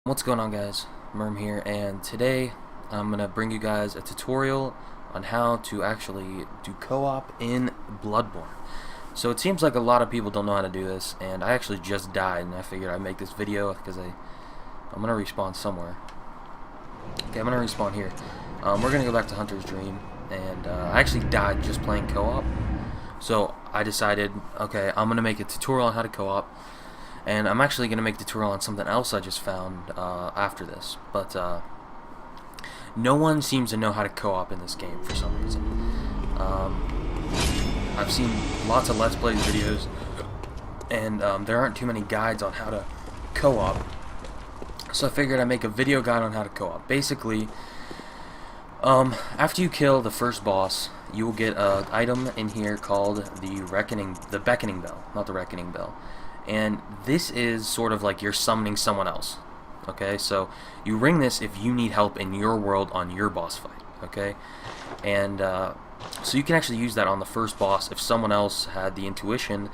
What's going on, guys? Merm here, and today I'm gonna bring you guys a tutorial on how to actually do co-op in Bloodborne. So it seems like a lot of people don't know how to do this, and I actually just died, and I figured I'd make this video because I'm gonna respawn somewhere. Okay, I'm gonna respawn here. We're gonna go back to Hunter's Dream, and I actually died just playing co-op. So I decided, okay, I'm gonna make a tutorial on how to co-op. And I'm actually going to make a tutorial on something else I just found after this. But no one seems to know how to co-op in this game for some reason. I've seen lots of Let's Play videos, and there aren't too many guides on how to co-op. So I figured I'd make a video guide on how to co-op. Basically, after you kill the first boss, you will get an item in here called the Beckoning Bell, not the Reckoning Bell. And this is sort of like you're summoning someone else. Okay, so you ring this if you need help in your world on your boss fight. Okay, and so you can actually use that on the first boss if someone else had the intuition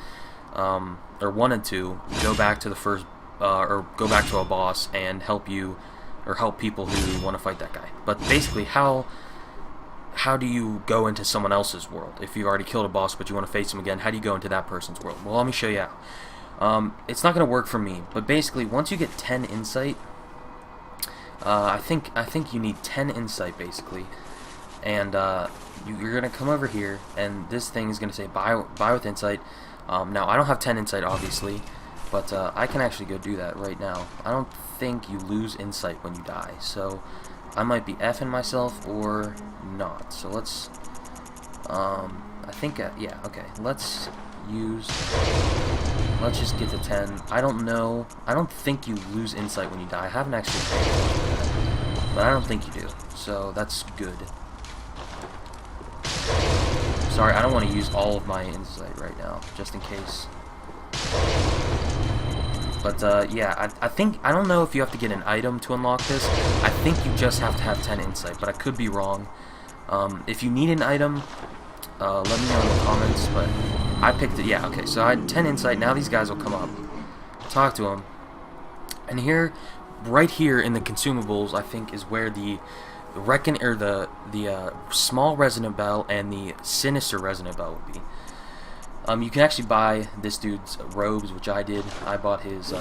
or wanted to go back to the first or go back to a boss and help you or help people who want to fight that guy. But basically, how do you go into someone else's world if you already killed a boss but you want to face him again? How do you go into that person's world? Well, let me show you how. It's not going to work for me, but basically once you get 10 insight, I think you need 10 insight basically, and you're going to come over here, and this thing is going to say buy with insight. Now I don't have 10 insight obviously, but I can actually go do that right now. I don't think you lose insight when you die, so I might be effing myself or not. So let's I think yeah, okay, let's just get to 10. I don't know. I don't think you lose insight when you die. I haven't actually paid attention to that, but I don't think you do. So that's good. Sorry, I don't want to use all of my insight right now, just in case. But yeah, I don't know if you have to get an item to unlock this. I think you just have to have 10 insight, but I could be wrong. If you need an item, let me know in the comments, but I picked it. Yeah, okay, so I had 10 insight. Now these guys will come up. Talk to them. And here, right here in the consumables, I think is where the small resonant bell and the sinister resonant bell would be. You can actually buy this dude's robes, which I did. I bought his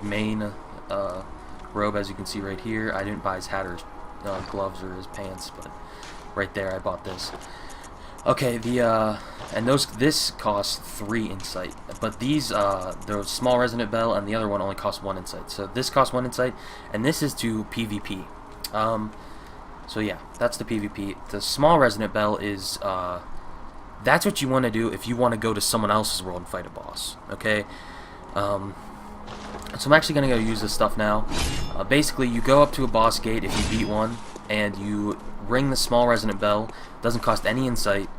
main robe, as you can see right here. I didn't buy his hat or his gloves or his pants, but right there I bought this. Okay, and this costs 3 insight, but these the small resonant bell and the other one only cost 1 insight. So this costs 1 insight, and this is to PvP. So yeah, that's the PvP. The small resonant bell is that's what you want to do if you want to go to someone else's world and fight a boss. Okay, so I'm actually gonna go use this stuff now. Basically, you go up to a boss gate if you beat one, and you ring the small resonant bell. Doesn't cost any insight,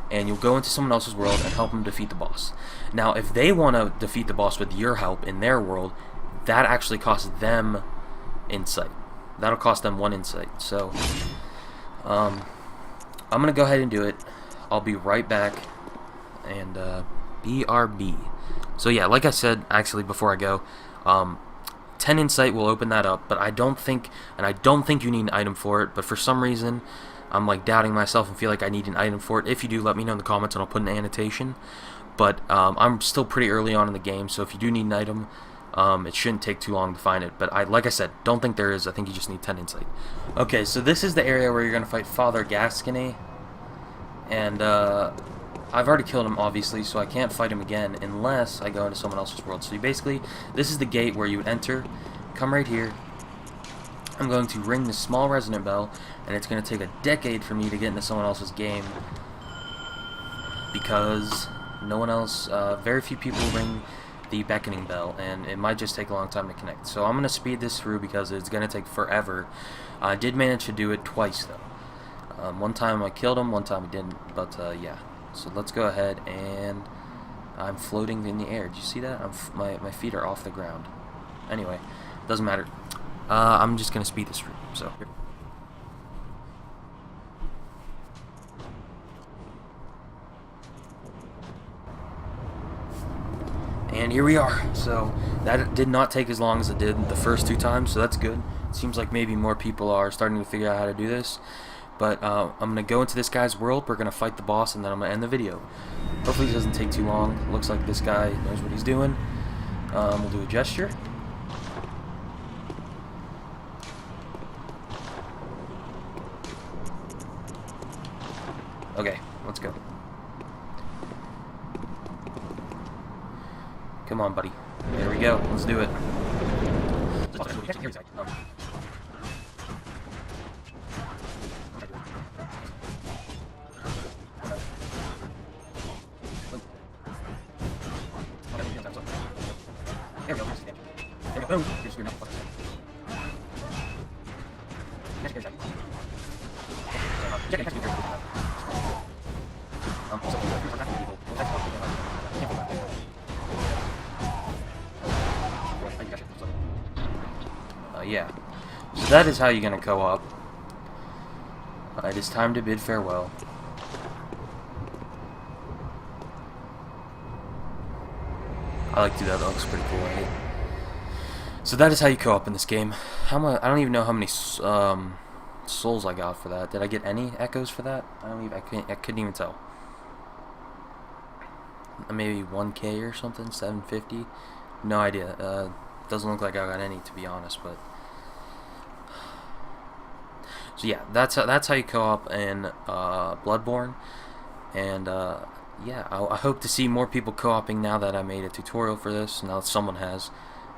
and you'll go into someone else's world and help them defeat the boss. Now, if they want to defeat the boss with your help in their world, that actually costs them insight. That'll cost them 1 insight. So, I'm gonna go ahead and do it. I'll be right back, and BRB. So yeah, like I said, actually before I go, 10 insight will open that up, but I don't think you need an item for it. But for some reason, I'm like doubting myself and feel like I need an item for it. If you do, let me know in the comments and I'll put an annotation. But I'm still pretty early on in the game, so if you do need an item, it shouldn't take too long to find it. But like I said, don't think there is. I think you just need 10 insight. Okay, so this is the area where you're gonna fight Father Gascony, and I've already killed him, obviously, so I can't fight him again unless I go into someone else's world. So you basically, this is the gate where you would enter. Come right here. I'm going to ring the small resonant bell, and it's going to take a decade for me to get into someone else's game because no one else, very few people ring the beckoning bell, and it might just take a long time to connect. So I'm going to speed this through because it's going to take forever. I did manage to do it twice, though. One time I killed him, one time I didn't, but yeah. So let's go ahead, and I'm floating in the air. Did you see that? My feet are off the ground. Anyway, doesn't matter. I'm just gonna speed this through. So. And here we are. So that did not take as long as it did the first 2 times, so that's good. It seems like maybe more people are starting to figure out how to do this. But I'm going to go into this guy's world, we're going to fight the boss, and then I'm going to end the video. Hopefully it doesn't take too long. Looks like this guy knows what he's doing. We'll do a gesture. Okay, let's go. Come on, buddy. There we go. Let's do it. There we go. There we go. Boom. You're screwed up. Yeah. So that is how you're gonna co-op. It is time to bid farewell. I like to do that. That looks pretty cool. Right? So that is how you co-op in this game. How much? I don't even know how many souls I got for that. Did I get any echoes for that? I couldn't even tell. Maybe 1K or something. 750. No idea. Doesn't look like I got any, to be honest. But so yeah, that's how you co-op in Bloodborne. And yeah, I hope to see more people co-oping now that I made a tutorial for this. Now that someone has.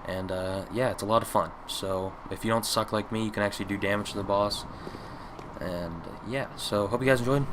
And yeah, it's a lot of fun. So if you don't suck like me, you can actually do damage to the boss. And yeah, so hope you guys enjoyed.